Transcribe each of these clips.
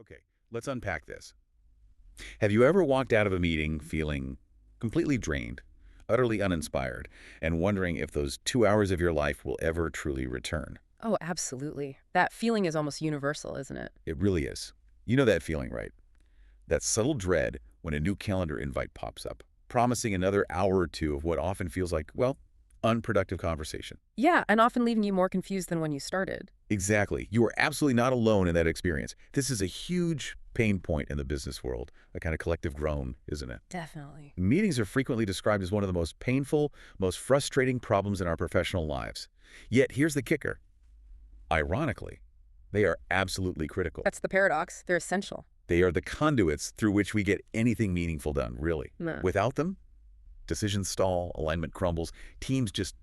Okay, let's unpack this. Have you ever walked out of a meeting feeling completely drained, utterly uninspired, and wondering if those 2 hours of your life will ever truly return? Oh, absolutely. That feeling is almost universal, isn't it? It really is. You know that feeling, right? That subtle dread when a new calendar invite pops up, promising another hour or two of what often feels like, well, unproductive conversation. Yeah, and often leaving you more confused than when you started. Exactly. You are absolutely not alone in that experience. This is a huge pain point in the business world, a kind of collective groan, isn't it? Definitely. Meetings are frequently described as one of the most painful, most frustrating problems in our professional lives. Yet here's the kicker. Ironically, they are absolutely critical. That's the paradox. They're essential. They are the conduits through which we get anything meaningful done, really. Nah. Without them, decisions stall, alignment crumbles, teams just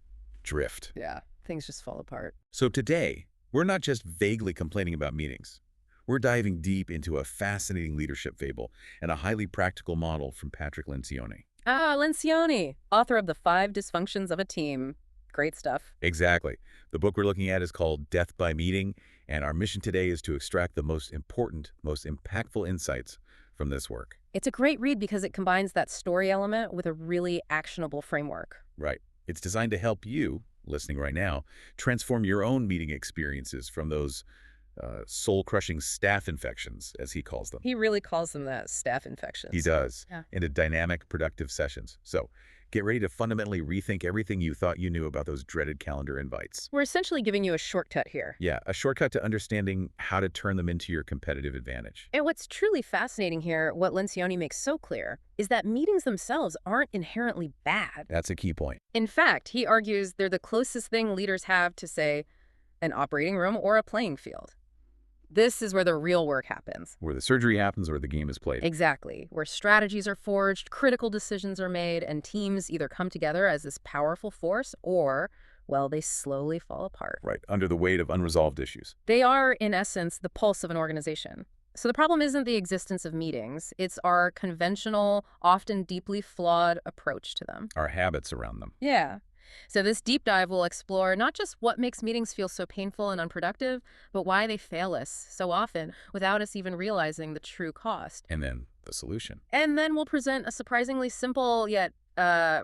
drift. Yeah, things just fall apart. So today, we're not just vaguely complaining about meetings. We're diving deep into a fascinating leadership fable and a highly practical model from Patrick Lencioni. Ah, Lencioni, author of The 5 Dysfunctions of a Team. Great stuff. Exactly. The book we're looking at is called Death by Meeting, and our mission today is to extract the most important, most impactful insights from this work. It's a great read because it combines that story element with a really actionable framework. Right. It's designed to help you, listening right now, transform your own meeting experiences from those soul-crushing staph infections, as he calls them. He really calls them that, staph infections. He does, Yeah. into dynamic, productive sessions. So get ready to fundamentally rethink everything you thought you knew about those dreaded calendar invites. We're essentially giving you a shortcut here. Yeah, a shortcut to understanding how to turn them into your competitive advantage. And what's truly fascinating here, what Lencioni makes so clear, is that meetings themselves aren't inherently bad. That's a key point. In fact, he argues they're the closest thing leaders have to, say, an operating room or a playing field. This is where the real work happens. Where the surgery happens or the game is played. Exactly. Where strategies are forged, critical decisions are made, and teams either come together as this powerful force or, well, they slowly fall apart. Right, under the weight of unresolved issues. They are, in essence, the pulse of an organization. So the problem isn't the existence of meetings. It's our conventional, often deeply flawed approach to them. Our habits around them. Yeah. So this deep dive will explore not just what makes meetings feel so painful and unproductive, but why they fail us so often without us even realizing the true cost. And then the solution. And then we'll present a surprisingly simple yet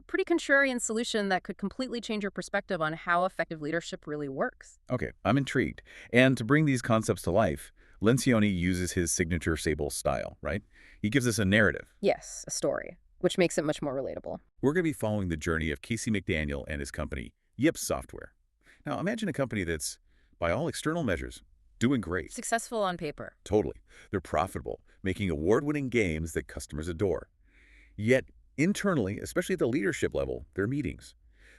pretty contrarian solution that could completely change your perspective on how effective leadership really works. Okay, I'm intrigued. And to bring these concepts to life, Lencioni uses his signature fable style, right? He gives us a narrative. Yes, a story, which makes it much more relatable. We're going to be following the journey of Casey McDaniel and his company, Yips Software. Now, imagine a company that's, by all external measures, doing great. Successful on paper. Totally. They're profitable, making award-winning games that customers adore. Yet, internally, especially at the leadership level, their meetings,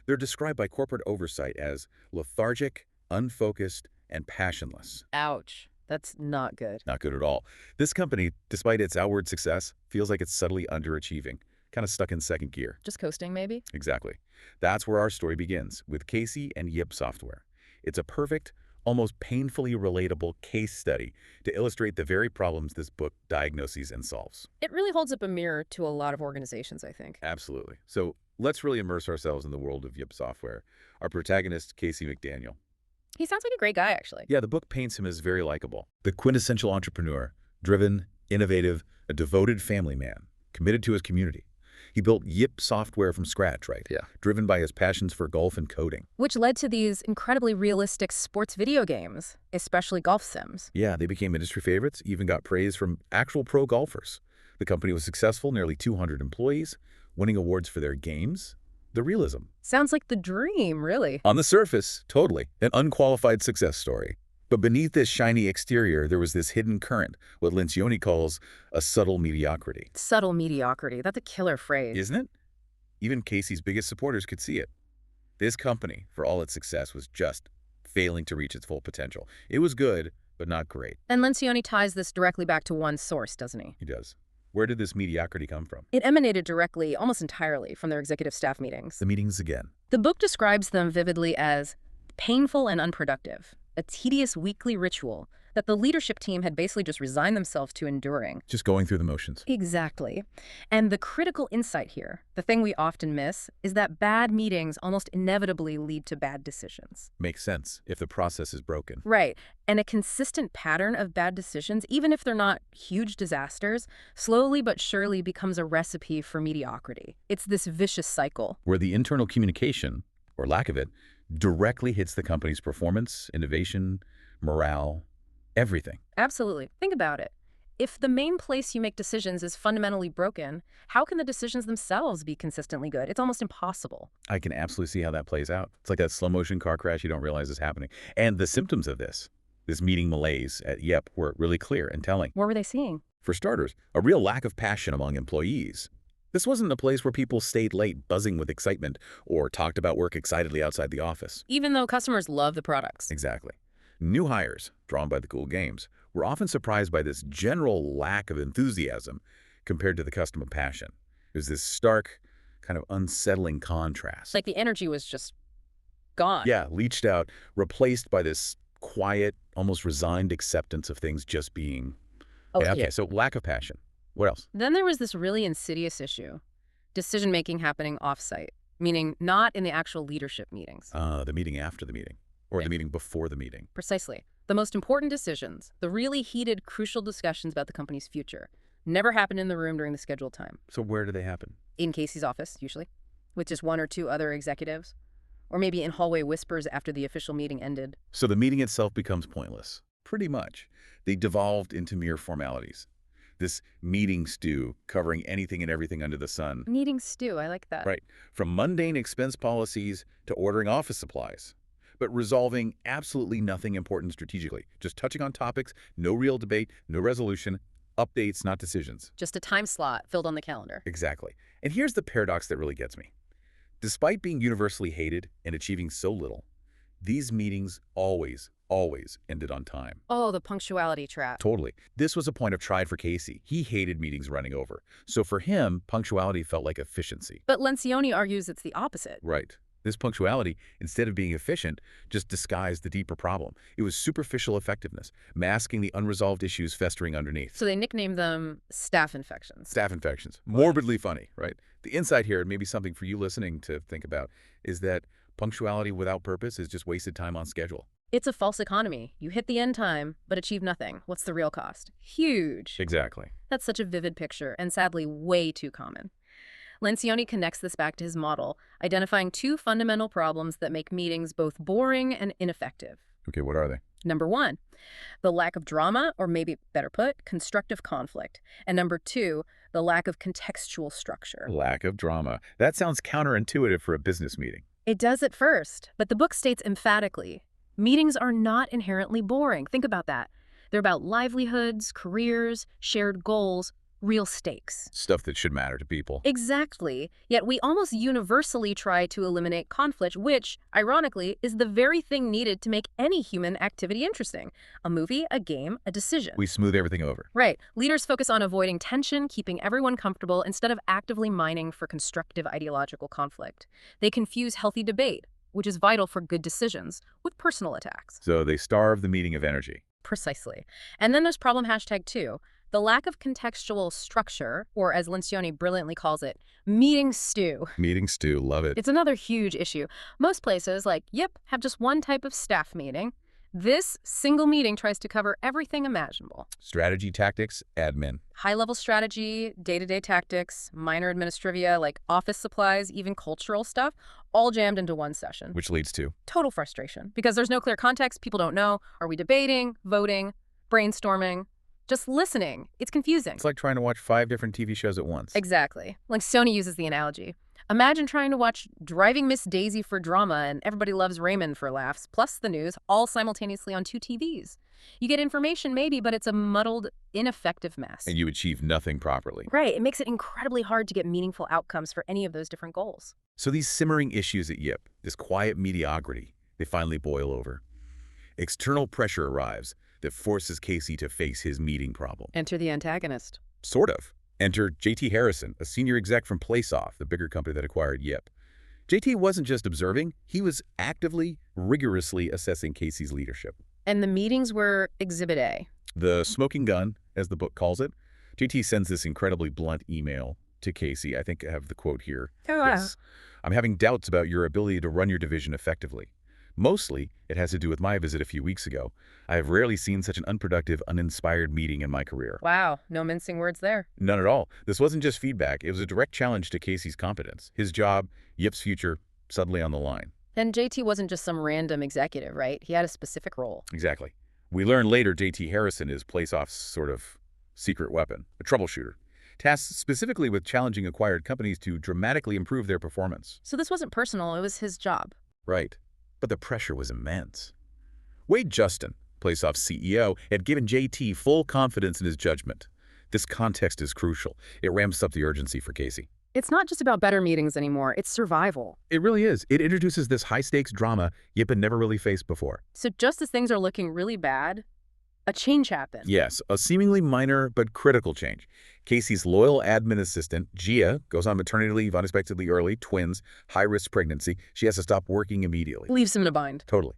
they're described by corporate oversight as lethargic, unfocused, and passionless. Ouch. That's not good. Not good at all. This company, despite its outward success, feels like it's subtly underachieving, kind of stuck in second gear. Just coasting, maybe? Exactly. That's where our story begins, with Casey and Yip Software. It's a perfect, almost painfully relatable case study to illustrate the very problems this book diagnoses and solves. It really holds up a mirror to a lot of organizations, I think. Absolutely. So let's really immerse ourselves in the world of Yip Software. Our protagonist, Casey McDaniel. He sounds like a great guy, actually. Yeah, the book paints him as very likable. The quintessential entrepreneur, driven, innovative, a devoted family man, committed to his community. He built Yip Software from scratch, right? Yeah. Driven by his passions for golf and coding. Which led to these incredibly realistic sports video games, especially golf sims. Yeah, they became industry favorites, even got praise from actual pro golfers. The company was successful, nearly 200 employees, winning awards for their games. The realism. Sounds like the dream, really. On the surface, totally, an unqualified success story. But beneath this shiny exterior, there was this hidden current, what Lencioni calls a subtle mediocrity. Subtle mediocrity. That's a killer phrase. Isn't it? Even Casey's biggest supporters could see it. This company, for all its success, was just failing to reach its full potential. It was good, but not great. And Lencioni ties this directly back to one source, doesn't he? He does. Where did this mediocrity come from? It emanated directly, almost entirely, from their executive staff meetings. The meetings again. The book describes them vividly as painful and unproductive, a tedious weekly ritual that the leadership team had basically just resigned themselves to enduring. Just going through the motions. Exactly. And the critical insight here, the thing we often miss, is that bad meetings almost inevitably lead to bad decisions. Makes sense if the process is broken. Right. And a consistent pattern of bad decisions, even if they're not huge disasters, slowly but surely becomes a recipe for mediocrity. It's this vicious cycle. Where the internal communication, or lack of it, directly hits the company's performance, innovation, morale, everything. Absolutely. Think about it. If the main place you make decisions is fundamentally broken, how can the decisions themselves be consistently good? It's almost impossible. I can absolutely see how that plays out. It's like that slow-motion car crash you don't realize is happening. And the symptoms of this meeting malaise at Yep were really clear and telling. What were they seeing? For starters, a real lack of passion among employees. This wasn't a place where people stayed late buzzing with excitement or talked about work excitedly outside the office. Even though customers love the products. Exactly. New hires, drawn by the cool games, were often surprised by this general lack of enthusiasm compared to the customer passion. There's this stark, kind of unsettling contrast. Like the energy was just gone. Yeah, leached out, replaced by this quiet, almost resigned acceptance of things just being. Okay. Yeah, okay, so lack of passion. What else? Then there was this really insidious issue. Decision-making happening off-site, meaning not in the actual leadership meetings. The meeting after the meeting, or the meeting before the meeting. Precisely. The most important decisions, the really heated, crucial discussions about the company's future, never happened in the room during the scheduled time. So where do they happen? In Casey's office, usually, with just one or two other executives. Or maybe in hallway whispers after the official meeting ended. So the meeting itself becomes pointless. Pretty much. They devolved into mere formalities. This meeting stew covering anything and everything under the sun. Meeting stew, I like that. Right. From mundane expense policies to ordering office supplies. But resolving absolutely nothing important strategically. Just touching on topics, no real debate, no resolution, updates, not decisions. Just a time slot filled on the calendar. Exactly. And here's the paradox that really gets me. Despite being universally hated and achieving so little, these meetings always ended on time. Oh, the punctuality trap. Totally. This was a point of pride for Casey. He hated meetings running over. So for him, punctuality felt like efficiency. But Lencioni argues it's the opposite. Right. This punctuality, instead of being efficient, just disguised the deeper problem. It was superficial effectiveness, masking the unresolved issues festering underneath. So they nicknamed them staph infections. Staph infections. Morbidly funny, right? The insight here, and maybe something for you listening to think about, is that punctuality without purpose is just wasted time on schedule. It's a false economy. You hit the end time, but achieve nothing. What's the real cost? Huge. Exactly. That's such a vivid picture, and sadly way too common. Lencioni connects this back to his model, identifying two fundamental problems that make meetings both boring and ineffective. Okay, what are they? Number one, the lack of drama, or maybe better put, constructive conflict. And number two, the lack of contextual structure. Lack of drama. That sounds counterintuitive for a business meeting. It does at first, but the book states emphatically, meetings are not inherently boring. Think about that. They're about livelihoods, careers, shared goals, real stakes. Stuff that should matter to people. Exactly. Yet we almost universally try to eliminate conflict, which, ironically, is the very thing needed to make any human activity interesting. A movie, a game, a decision. We smooth everything over. Right. Leaders focus on avoiding tension, keeping everyone comfortable, instead of actively mining for constructive ideological conflict. They confuse healthy debate, which is vital for good decisions, with personal attacks. So they starve the meeting of energy. Precisely. And then there's problem #2. The lack of contextual structure, or as Lencioni brilliantly calls it, meeting stew. Meeting stew, love it. It's another huge issue. Most places, like Yep, have just one type of staff meeting. This single meeting tries to cover everything imaginable. Strategy, tactics, admin. High-level strategy, day-to-day tactics, minor administrivia like office supplies, even cultural stuff, all jammed into one session. Which leads to? Total frustration. Because there's no clear context, people don't know. Are we debating, voting, brainstorming? Just listening. It's confusing. It's like trying to watch 5 different TV shows at once. Exactly. Like Sony uses the analogy. Imagine trying to watch Driving Miss Daisy for drama and Everybody Loves Raymond for laughs, plus the news, all simultaneously on 2 TVs. You get information maybe, but it's a muddled, ineffective mess. And you achieve nothing properly. Right. It makes it incredibly hard to get meaningful outcomes for any of those different goals. So these simmering issues at Yip, this quiet mediocrity, they finally boil over. External pressure arrives that forces Casey to face his meeting problem. Enter the antagonist. Sort of. Enter J.T. Harrison, a senior exec from Playsoft, the bigger company that acquired Yip. J.T. wasn't just observing, he was actively, rigorously assessing Casey's leadership. And the meetings were Exhibit A. The smoking gun, as the book calls it. JT sends this incredibly blunt email to Casey. I think I have the quote here. Oh, wow. Yes. I'm having doubts about your ability to run your division effectively. Mostly, it has to do with my visit a few weeks ago. I have rarely seen such an unproductive, uninspired meeting in my career. Wow, no mincing words there. None at all. This wasn't just feedback. It was a direct challenge to Casey's competence. His job, Yip's future, suddenly on the line. And JT wasn't just some random executive, right? He had a specific role. Exactly. We learn later JT Harrison is Playsoft's sort of secret weapon, a troubleshooter, tasked specifically with challenging acquired companies to dramatically improve their performance. So this wasn't personal, it was his job. Right. But the pressure was immense. Wade Justin, Playsoft's CEO, had given JT full confidence in his judgment. This context is crucial. It ramps up the urgency for Casey. It's not just about better meetings anymore, it's survival. It really is. It introduces this high-stakes drama Yip had never really faced before. So just as things are looking really bad, a change happened. Yes, a seemingly minor but critical change. Casey's loyal admin assistant, Gia, goes on maternity leave unexpectedly early, twins, high-risk pregnancy. She has to stop working immediately. Leaves him in a bind. Totally.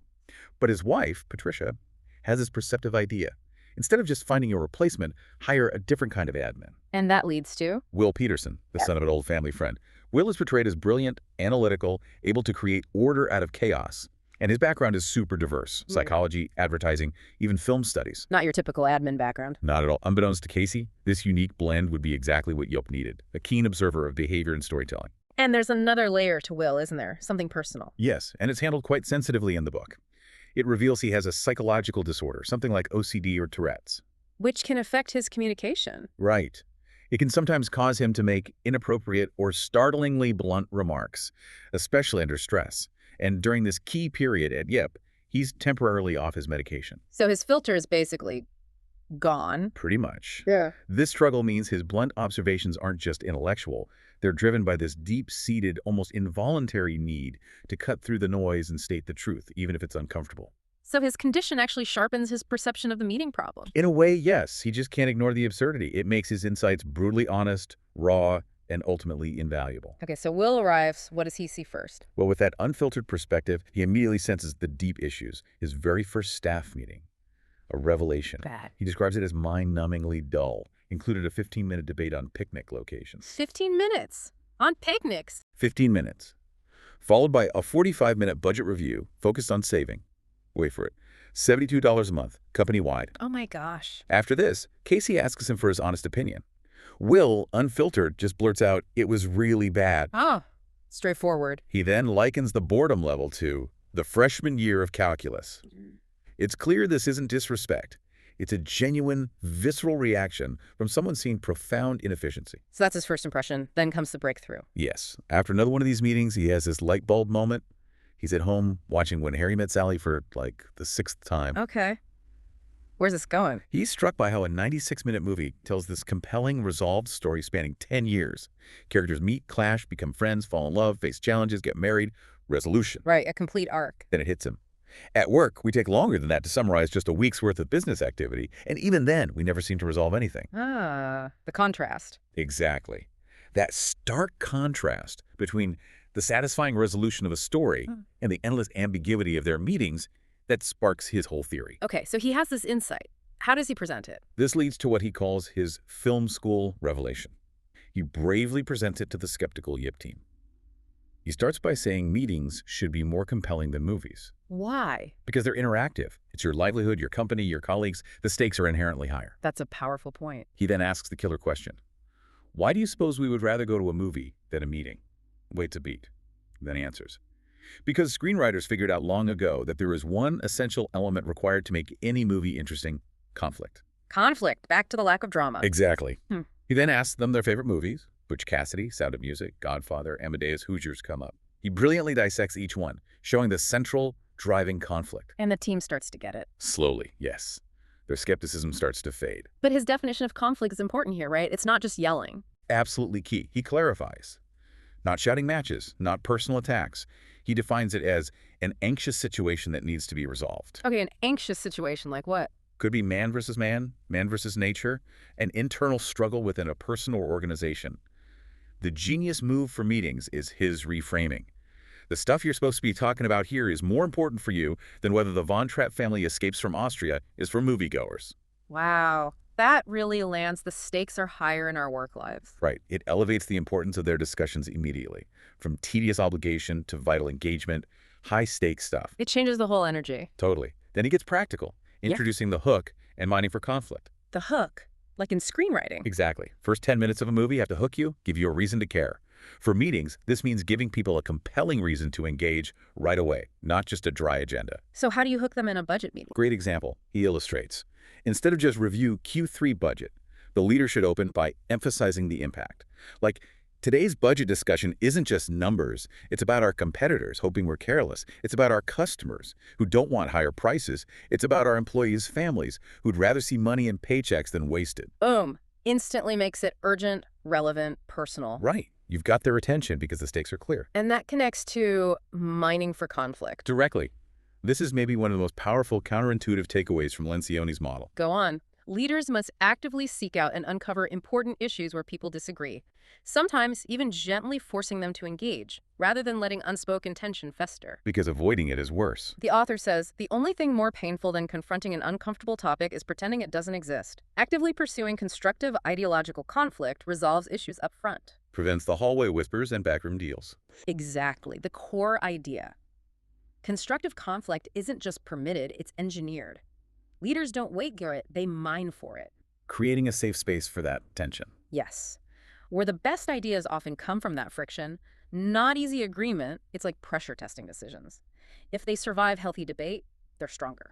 But his wife, Patricia, has this perceptive idea. Instead of just finding a replacement, hire a different kind of admin. And that leads to? Will Petersen, the son of an old family friend. Will is portrayed as brilliant, analytical, able to create order out of chaos. And his background is super diverse. Psychology, advertising, even film studies. Not your typical admin background. Not at all. Unbeknownst to Casey, this unique blend would be exactly what Yelp needed. A keen observer of behavior and storytelling. And there's another layer to Will, isn't there? Something personal. Yes, and it's handled quite sensitively in the book. It reveals he has a psychological disorder, something like OCD or Tourette's. Which can affect his communication. Right. It can sometimes cause him to make inappropriate or startlingly blunt remarks, especially under stress. And during this key period at Yip, he's temporarily off his medication. So his filter is basically gone. Pretty much. Yeah. This struggle means his blunt observations aren't just intellectual. They're driven by this deep-seated, almost involuntary need to cut through the noise and state the truth, even if it's uncomfortable. So his condition actually sharpens his perception of the meeting problem. In a way, yes. He just can't ignore the absurdity. It makes his insights brutally honest, raw, and ultimately invaluable. Okay, so Will arrives. What does he see first? Well, with that unfiltered perspective, he immediately senses the deep issues. His very first staff meeting, a revelation. Bad. He describes it as mind-numbingly dull, included a 15-minute debate on picnic locations. 15 minutes on picnics. 15 minutes. Followed by a 45-minute budget review focused on saving. Wait for it. $72 a month, company-wide. Oh my gosh. After this, Casey asks him for his honest opinion. Will, unfiltered, just blurts out, "It was really bad." Oh, straightforward. He then likens the boredom level to the freshman year of calculus. It's clear this isn't disrespect. It's a genuine, visceral reaction from someone seeing profound inefficiency. So that's his first impression. Then comes the breakthrough. Yes. After another one of these meetings, he has this light bulb moment. He's at home watching When Harry Met Sally for, like, the 6th time. Okay. Where's this going? He's struck by how a 96-minute movie tells this compelling, resolved story spanning 10 years. Characters meet, clash, become friends, fall in love, face challenges, get married, resolution. Right, a complete arc. Then it hits him. At work, we take longer than that to summarize just a week's worth of business activity, and even then, we never seem to resolve anything. Ah, the contrast. Exactly. That stark contrast between the satisfying resolution of a story and the endless ambiguity of their meetings that sparks his whole theory. Okay, so he has this insight. How does he present it? This leads to what he calls his film school revelation. He bravely presents it to the skeptical Yip team. He starts by saying meetings should be more compelling than movies. Why? Because they're interactive. It's your livelihood, your company, your colleagues. The stakes are inherently higher. That's a powerful point. He then asks the killer question. Why do you suppose we would rather go to a movie than a meeting? Waits a beat. Then answers. Because screenwriters figured out long ago that there is one essential element required to make any movie interesting: conflict. Conflict. Back to the lack of drama. Exactly. He then asks them their favorite movies. Butch Cassidy, Sound of Music, Godfather, Amadeus, Hoosiers come up. He brilliantly dissects each one, showing the central driving conflict. And the team starts to get it. Slowly, yes. Their skepticism starts to fade. But his definition of conflict is important here, right? It's not just yelling. Absolutely key. He clarifies. Not shouting matches, not personal attacks. He defines it as an anxious situation that needs to be resolved. Okay, an anxious situation, like what? Could be man versus nature, an internal struggle within a person or organization. The genius move for meetings is his reframing. The stuff you're supposed to be talking about here is more important for you than whether the Von Trapp family escapes from Austria is for moviegoers. Wow. That really lands. The stakes are higher in our work lives. Right. It elevates the importance of their discussions immediately, from tedious obligation to vital engagement, high-stakes stuff. It changes the whole energy. Totally. Then he gets practical, Yeah. introducing the hook and mining for conflict. The hook, like in screenwriting. Exactly. First 10 minutes of a movie have to hook you, give you a reason to care. For meetings, this means giving people a compelling reason to engage right away, not just a dry agenda. So how do you hook them in a budget meeting? Great example. He illustrates. Instead of just review Q3 budget, the leader should open by emphasizing the impact. Like, today's budget discussion isn't just numbers. It's about our competitors hoping we're careless. It's about our customers who don't want higher prices. It's about our employees' families who'd rather see money in paychecks than wasted. Boom. Instantly makes it urgent, relevant, personal. Right. You've got their attention because the stakes are clear. And that connects to mining for conflict. Directly. This is maybe one of the most powerful counterintuitive takeaways from Lencioni's model. Go on. Leaders must actively seek out and uncover important issues where people disagree, sometimes even gently forcing them to engage, rather than letting unspoken tension fester. Because avoiding it is worse. The author says, the only thing more painful than confronting an uncomfortable topic is pretending it doesn't exist. Actively pursuing constructive ideological conflict resolves issues up front. Prevents the hallway whispers and backroom deals. Exactly, the core idea. Constructive conflict isn't just permitted, it's engineered. Leaders don't wait for it, they mine for it. Creating a safe space for that tension. Yes. Where the best ideas often come from that friction, not easy agreement, it's like pressure testing decisions. If they survive healthy debate, they're stronger.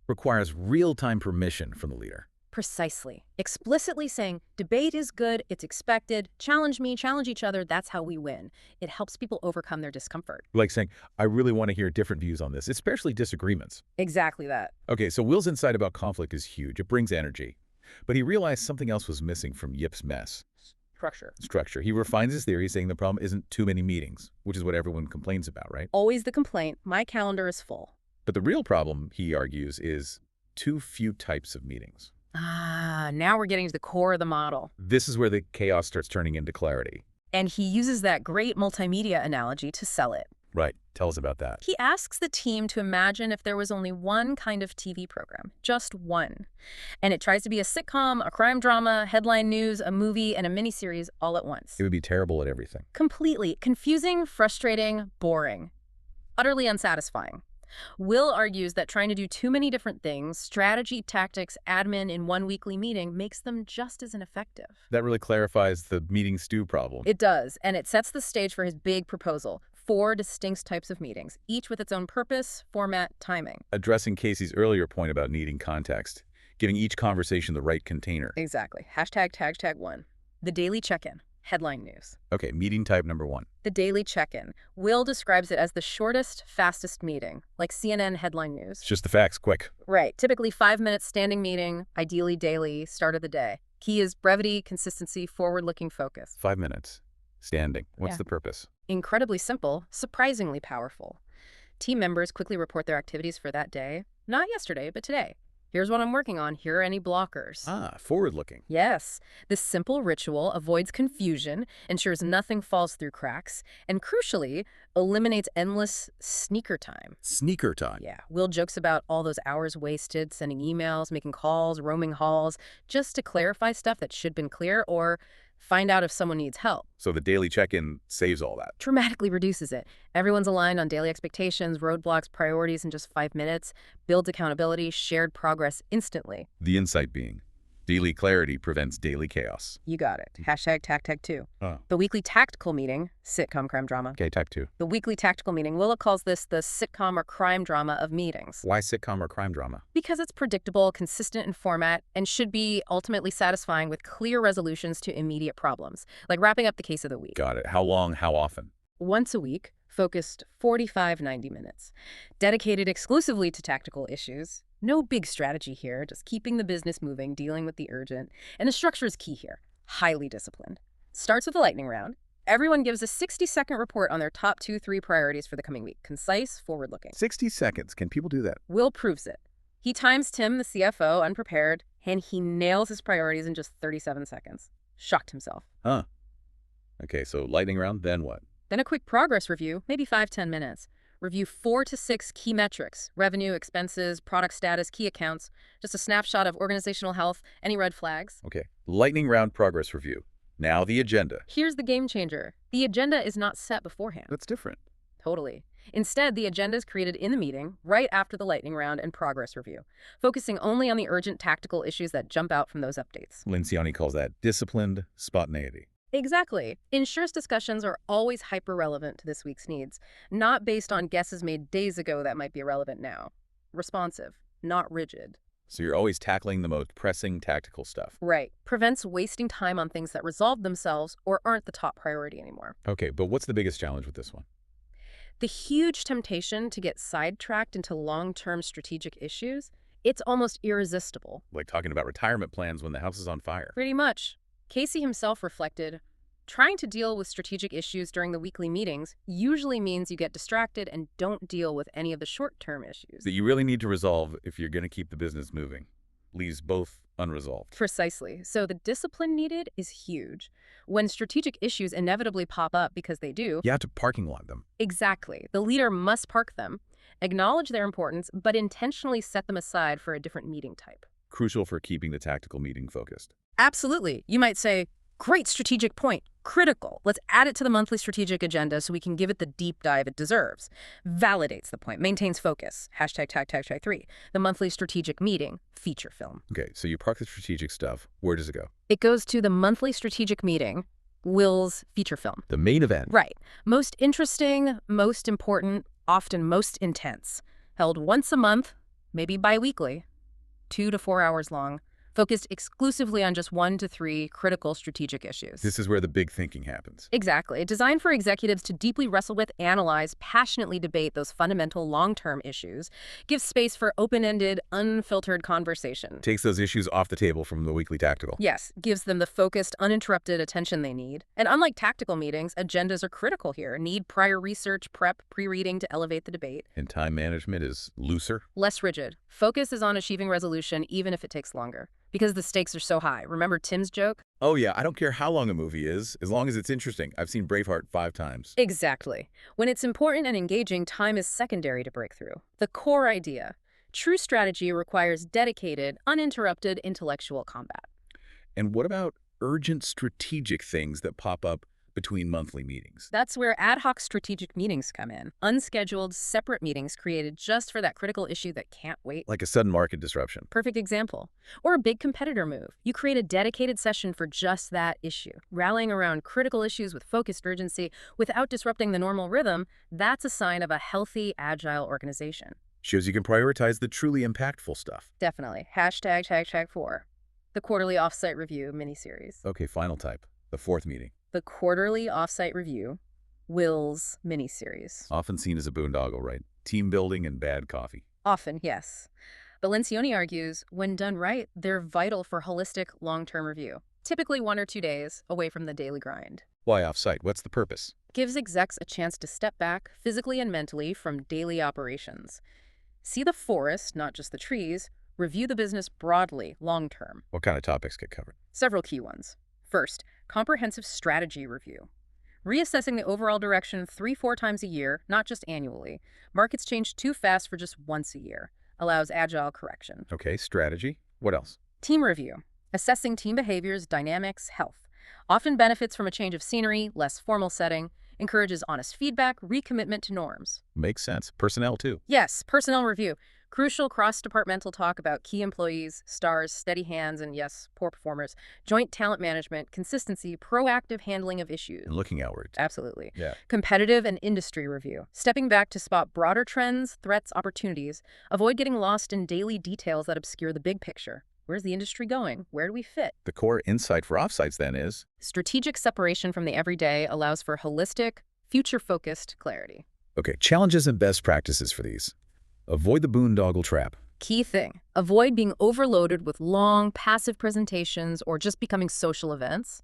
Requires real-time permission from the leader. Precisely. Explicitly saying, debate is good, it's expected, challenge me, challenge each other, that's how we win. It helps people overcome their discomfort. Like saying, I really want to hear different views on this, especially disagreements. Exactly that. Okay, so Will's insight about conflict is huge. It brings energy. But he realized something else was missing from Yip's mess. Structure. He refines his theory, saying the problem isn't too many meetings, which is what everyone complains about, right? Always the complaint, my calendar is full. But the real problem, he argues, is too few types of meetings. Now we're getting to the core of the model. This is where the chaos starts turning into clarity. And he uses that great multimedia analogy to sell it. Right. Tell us about that. He asks the team to imagine if there was only one kind of TV program, just one. And it tries to be a sitcom, a crime drama, headline news, a movie, and a miniseries all at once. It would be terrible at everything. Completely confusing, frustrating, boring, utterly unsatisfying. Will argues that trying to do too many different things, strategy, tactics, admin in one weekly meeting, makes them just as ineffective. That really clarifies the meeting stew problem. It does, and it sets the stage for his big proposal. 4 distinct types of meetings, each with its own purpose, format, timing. Addressing Casey's earlier point about needing context, giving each conversation the right container. Exactly. #1. The daily check-in. Headline news. Okay, meeting type number 1. The daily check-in. Will describes it as the shortest, fastest meeting, like CNN headline news. It's just the facts, quick. Right. Typically 5 minutes standing meeting, ideally daily, start of the day. Key is brevity, consistency, forward-looking focus. 5 minutes. Standing. What's Yeah. the purpose? Incredibly simple, surprisingly powerful. Team members quickly report their activities for that day. Not yesterday, but today. Here's what I'm working on. Here are any blockers. Forward-looking. Yes, this simple ritual avoids confusion, ensures nothing falls through cracks, and crucially, eliminates endless sneaker time. Sneaker time. Yeah, Will jokes about all those hours wasted sending emails, making calls, roaming halls, just to clarify stuff that should have been clear or find out if someone needs help. So the daily check-in saves all that. Dramatically reduces it. Everyone's aligned on daily expectations, roadblocks, priorities in just 5 minutes, builds accountability, shared progress instantly. The insight being, daily clarity prevents daily chaos. You got it. #TacTac2. Oh. The weekly tactical meeting, sitcom crime drama. Okay, type 2. The weekly tactical meeting, Willa calls this the sitcom or crime drama of meetings. Why sitcom or crime drama? Because it's predictable, consistent in format, and should be ultimately satisfying with clear resolutions to immediate problems, like wrapping up the case of the week. Got it. How long, how often? Once a week, focused 45-90 minutes. Dedicated exclusively to tactical issues. No big strategy here, just keeping the business moving, dealing with the urgent. And the structure is key here. Highly disciplined. Starts with a lightning round. Everyone gives a 60-second report on their top 2-3 priorities for the coming week. Concise, forward-looking. 60 seconds. Can people do that? Will proves it. He times Tim, the CFO, unprepared, and he nails his priorities in just 37 seconds. Shocked himself. Okay, so lightning round, then what? Then a quick progress review, maybe 5–10 minutes. Review 4 to 6 key metrics: revenue, expenses, product status, key accounts, just a snapshot of organizational health, any red flags. Okay, lightning round progress review. Now the agenda. Here's the game changer. The agenda is not set beforehand. That's different. Totally. Instead, the agenda is created in the meeting, right after the lightning round and progress review, focusing only on the urgent tactical issues that jump out from those updates. Lencioni calls that disciplined spontaneity. Exactly. Ensures discussions are always hyper-relevant to this week's needs, not based on guesses made days ago that might be irrelevant now. Responsive, not rigid. So you're always tackling the most pressing tactical stuff. Right. Prevents wasting time on things that resolve themselves or aren't the top priority anymore. Okay, but what's the biggest challenge with this one? The huge temptation to get sidetracked into long-term strategic issues, it's almost irresistible. Like talking about retirement plans when the house is on fire. Pretty much. Casey himself reflected, trying to deal with strategic issues during the weekly meetings usually means you get distracted and don't deal with any of the short-term issues. That you really need to resolve if you're going to keep the business moving. Leaves both unresolved. Precisely. So the discipline needed is huge. When strategic issues inevitably pop up, because they do. You have to parking lot them. Exactly. The leader must park them, acknowledge their importance, but intentionally set them aside for a different meeting type. Crucial for keeping the tactical meeting focused. Absolutely. You might say, great strategic point. Critical. Let's add it to the monthly strategic agenda so we can give it the deep dive it deserves. Validates the point. Maintains focus. ###3. The monthly strategic meeting. Feature film. Okay, so you park the strategic stuff. Where does it go? It goes to the monthly strategic meeting. Will's feature film. The main event. Right. Most interesting, most important, often most intense. Held once a month, maybe bi-weekly. 2 to 4 hours long. Focused exclusively on just 1 to 3 critical strategic issues. This is where the big thinking happens. Exactly. Designed for executives to deeply wrestle with, analyze, passionately debate those fundamental long-term issues, gives space for open-ended, unfiltered conversation. Takes those issues off the table from the weekly tactical. Yes, gives them the focused, uninterrupted attention they need. And unlike tactical meetings, agendas are critical here. Need prior research, prep, pre-reading to elevate the debate. And time management is looser. Less rigid. Focus is on achieving resolution, even if it takes longer. Because the stakes are so high. Remember Tim's joke? Oh yeah, I don't care how long a movie is, as long as it's interesting. I've seen Braveheart 5 times. Exactly. When it's important and engaging, time is secondary to breakthrough. The core idea. True strategy requires dedicated, uninterrupted intellectual combat. And what about urgent strategic things that pop up between monthly meetings? That's where ad hoc strategic meetings come in. Unscheduled, separate meetings created just for that critical issue that can't wait. Like a sudden market disruption. Perfect example. Or a big competitor move. You create a dedicated session for just that issue. Rallying around critical issues with focused urgency without disrupting the normal rhythm, that's a sign of a healthy, agile organization. Shows you can prioritize the truly impactful stuff. Definitely. ###4. The quarterly offsite review miniseries. Okay, final type. The fourth meeting. The quarterly offsite review, Will's miniseries. Often seen as a boondoggle, right? Team building and bad coffee. Often, yes. But Lencioni argues, when done right, they're vital for holistic, long-term review. Typically 1 or 2 days away from the daily grind. Why offsite? What's the purpose? Gives execs a chance to step back, physically and mentally, from daily operations. See the forest, not just the trees. Review the business broadly, long-term. What kind of topics get covered? Several key ones. First, comprehensive strategy review. Reassessing the overall direction 3–4 times a year, not just annually. Markets change too fast for just once a year. Allows agile correction. Okay, strategy. What else? Team review. Assessing team behaviors, dynamics, health. Often benefits from a change of scenery, less formal setting. Encourages honest feedback, recommitment to norms. Makes sense. Personnel, too. Yes, personnel review. Crucial cross-departmental talk about key employees, stars, steady hands, and yes, poor performers. Joint talent management, consistency, proactive handling of issues. And looking outward. Absolutely. Yeah. Competitive and industry review. Stepping back to spot broader trends, threats, opportunities. Avoid getting lost in daily details that obscure the big picture. Where's the industry going? Where do we fit? The core insight for offsites then is? Strategic separation from the everyday allows for holistic, future-focused clarity. Okay, challenges and best practices for these. Avoid the boondoggle trap. Key thing, avoid being overloaded with long, passive presentations or just becoming social events.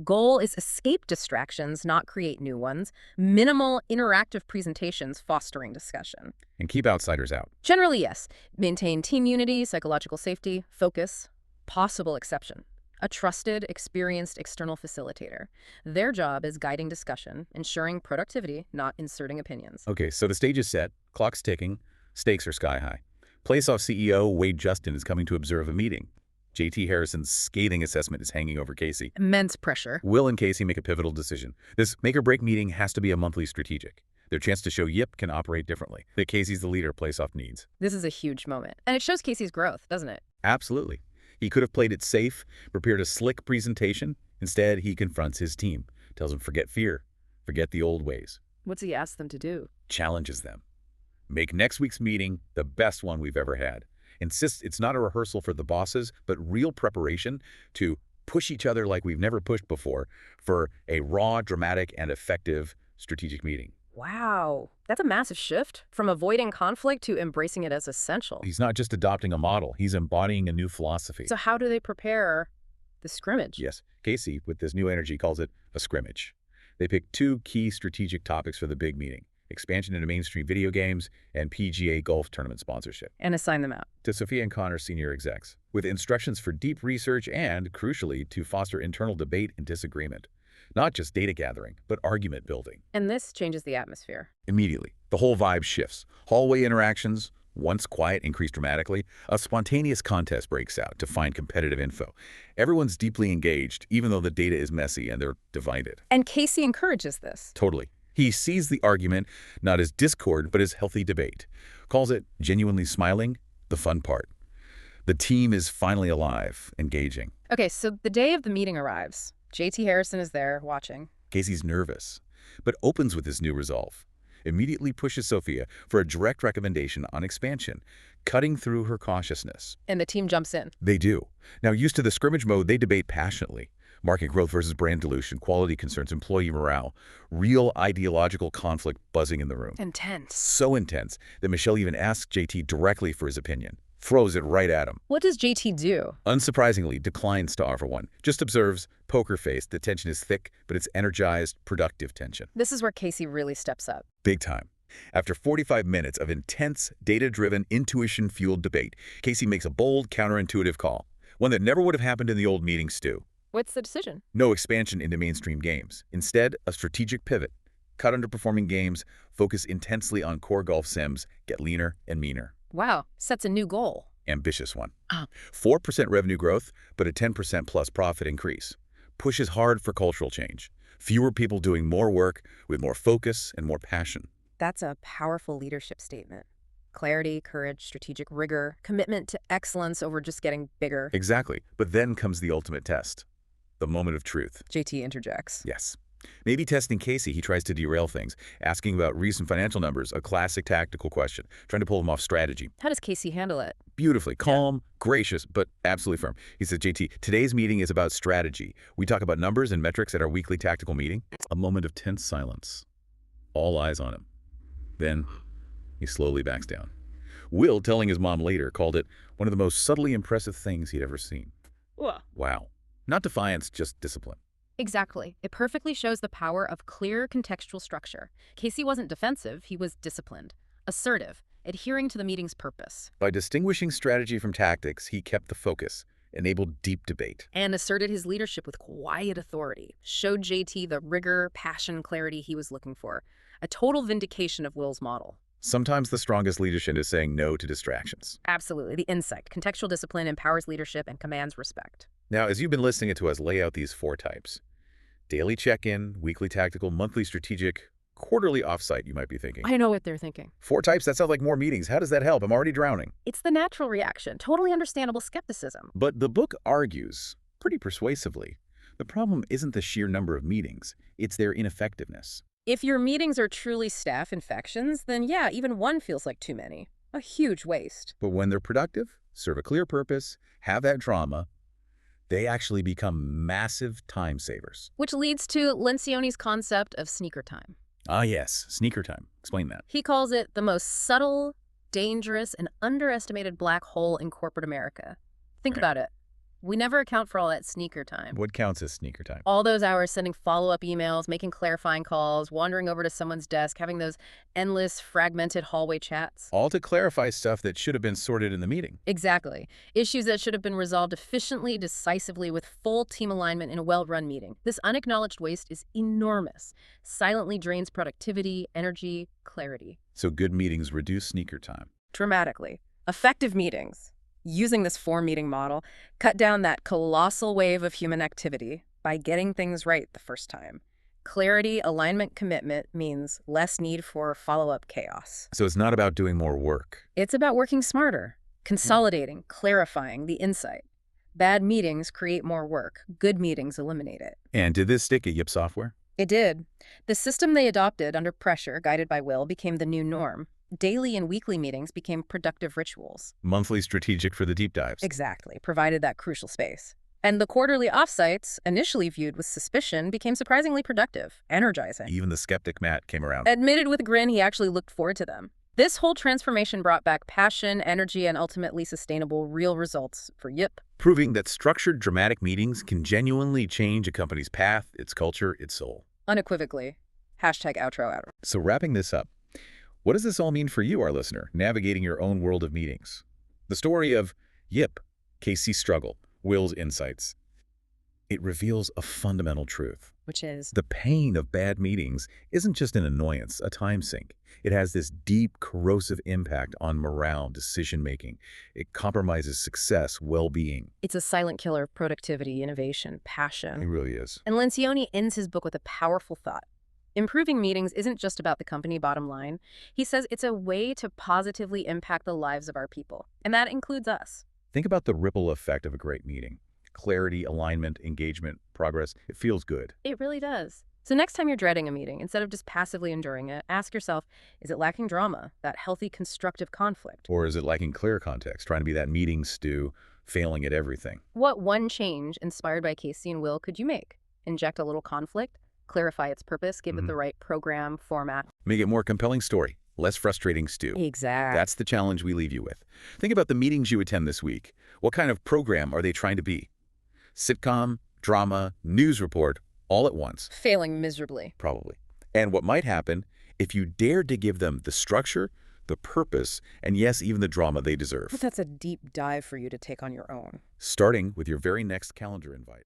Goal is escape distractions, not create new ones. Minimal, interactive presentations fostering discussion. And keep outsiders out. Generally, yes. Maintain team unity, psychological safety, focus. Possible exception. A trusted, experienced external facilitator. Their job is guiding discussion, ensuring productivity, not inserting opinions. Okay, so the stage is set, clock's ticking, stakes are sky high. Playsoft CEO Wade Justin is coming to observe a meeting. J.T. Harrison's scathing assessment is hanging over Casey. Immense pressure. Will and Casey make a pivotal decision. This make-or-break meeting has to be a monthly strategic. Their chance to show Yip can operate differently, that Casey's the leader Playsoft needs. This is a huge moment. And it shows Casey's growth, doesn't it? Absolutely. He could have played it safe, prepared a slick presentation. Instead, he confronts his team, tells them forget fear, forget the old ways, What's he asked them to do? challenges them. Make next week's meeting the best one we've ever had. Insists it's not a rehearsal for the bosses, but real preparation to push each other like we've never pushed before for a raw, dramatic, and effective strategic meeting. Wow. That's a massive shift from avoiding conflict to embracing it as essential. He's not just adopting a model, he's embodying a new philosophy. So how do they prepare the scrimmage? Yes, Casey, with this new energy, calls it a scrimmage. They pick two key strategic topics for the big meeting: expansion into mainstream video games and PGA golf tournament sponsorship. And assign them out. To Sophia and Connor senior execs, with instructions for deep research and, crucially, to foster internal debate and disagreement. Not just data gathering, but argument building. And this changes the atmosphere. Immediately, the whole vibe shifts. Hallway interactions, once quiet, increase dramatically. A spontaneous contest breaks out to find competitive info. Everyone's deeply engaged, even though the data is messy and they're divided. And Casey encourages this. Totally. He sees the argument not as discord, but as healthy debate. Calls it genuinely smiling, the fun part. The team is finally alive, engaging. Okay, so the day of the meeting arrives. J.T. Harrison is there, watching. Casey's nervous, but opens with his new resolve. Immediately pushes Sophia for a direct recommendation on expansion, cutting through her cautiousness. And the team jumps in. They do. Now, used to the scrimmage mode, they debate passionately. Market growth versus brand dilution, quality concerns, employee morale, real ideological conflict buzzing in the room. Intense. So intense that Michelle even asks JT directly for his opinion. Throws it right at him. What does JT do? Unsurprisingly, declines to offer one. Just observes, poker-faced, the tension is thick, but it's energized, productive tension. This is where Casey really steps up. Big time. After 45 minutes of intense, data-driven, intuition-fueled debate, Casey makes a bold, counterintuitive call. One that never would have happened in the old meeting stew. What's the decision? No expansion into mainstream games. Instead, a strategic pivot. Cut underperforming games, focus intensely on core golf sims, get leaner and meaner. Wow, sets a new goal. Ambitious one. 4% revenue growth, but a 10% plus profit increase. Pushes hard for cultural change. Fewer people doing more work with more focus and more passion. That's a powerful leadership statement. Clarity, courage, strategic rigor, commitment to excellence over just getting bigger. Exactly. But then comes the ultimate test. The moment of truth. JT interjects. Yes. Maybe testing Casey, he tries to derail things, asking about recent financial numbers, a classic tactical question, trying to pull him off strategy. How does Casey handle it? Beautifully, calm, gracious, but absolutely firm. He says, JT, today's meeting is about strategy. We talk about numbers and metrics at our weekly tactical meeting. A moment of tense silence. All eyes on him. Then he slowly backs down. Will, telling his mom later, called it one of the most subtly impressive things he'd ever seen. Wow. Not defiance, just discipline. Exactly. It perfectly shows the power of clear contextual structure. Casey wasn't defensive, he was disciplined, assertive, adhering to the meeting's purpose. By distinguishing strategy from tactics, he kept the focus, enabled deep debate. And asserted his leadership with quiet authority, showed JT the rigor, passion, clarity he was looking for. A total vindication of Will's model. Sometimes the strongest leadership is saying no to distractions. Absolutely. The insight. Contextual discipline empowers leadership and commands respect. Now, as you've been listening to us lay out these 4 types, daily check-in, weekly tactical, monthly strategic, quarterly offsite, you might be thinking. I know what they're thinking. 4 types? That sounds like more meetings. How does that help? I'm already drowning. It's the natural reaction. Totally understandable skepticism. But the book argues, pretty persuasively, the problem isn't the sheer number of meetings, it's their ineffectiveness. If your meetings are truly staff infections, then yeah, even one feels like too many. A huge waste. But when they're productive, serve a clear purpose, have that drama, they actually become massive time savers. Which leads to Lencioni's concept of sneaker time. Ah yes, sneaker time. Explain that. He calls it the most subtle, dangerous, and underestimated black hole in corporate America. Think about it. We never account for all that sneaker time. What counts as sneaker time? All those hours sending follow-up emails, making clarifying calls, wandering over to someone's desk, having those endless, fragmented hallway chats. All to clarify stuff that should have been sorted in the meeting. Exactly. Issues that should have been resolved efficiently, decisively, with full team alignment in a well-run meeting. This unacknowledged waste is enormous. Silently drains productivity, energy, clarity. So good meetings reduce sneaker time. Dramatically. Effective meetings, using this four-meeting model, cut down that colossal wave of human activity by getting things right the first time. Clarity, alignment, commitment means less need for follow-up chaos. So it's not about doing more work. It's about working smarter, consolidating, clarifying the insight. Bad meetings create more work. Good meetings eliminate it. And did this stick at Yip Software? It did. The system they adopted under pressure, guided by Will, became the new norm. Daily and weekly meetings became productive rituals. Monthly strategic for the deep dives. Exactly, provided that crucial space. And the quarterly offsites, initially viewed with suspicion, became surprisingly productive, energizing. Even the skeptic Matt came around. Admitted with a grin he actually looked forward to them. This whole transformation brought back passion, energy, and ultimately sustainable real results for Yip. Proving that structured, dramatic meetings can genuinely change a company's path, its culture, its soul. Unequivocally. #outro. So wrapping this up, what does this all mean for you, our listener, navigating your own world of meetings? The story of Yip, Casey's struggle, Will's insights. It reveals a fundamental truth. Which is? The pain of bad meetings isn't just an annoyance, a time sink. It has this deep, corrosive impact on morale, decision-making. It compromises success, well-being. It's a silent killer of productivity, innovation, passion. It really is. And Lencioni ends his book with a powerful thought. Improving meetings isn't just about the company bottom line. He says it's a way to positively impact the lives of our people. And that includes us. Think about the ripple effect of a great meeting. Clarity, alignment, engagement, progress. It feels good. It really does. So next time you're dreading a meeting, instead of just passively enduring it, ask yourself, is it lacking drama, that healthy, constructive conflict? Or is it lacking clear context, trying to be that meeting stew, failing at everything? What one change inspired by Casey and Will could you make? Inject a little conflict? Clarify its purpose? Give it the right program, format? Make it more compelling story, less frustrating stew. Exactly. That's the challenge we leave you with. Think about the meetings you attend this week. What kind of program are they trying to be? Sitcom, drama, news report, all at once. Failing miserably. Probably. And what might happen if you dared to give them the structure, the purpose, and yes, even the drama they deserve. But that's a deep dive for you to take on your own. Starting with your very next calendar invite.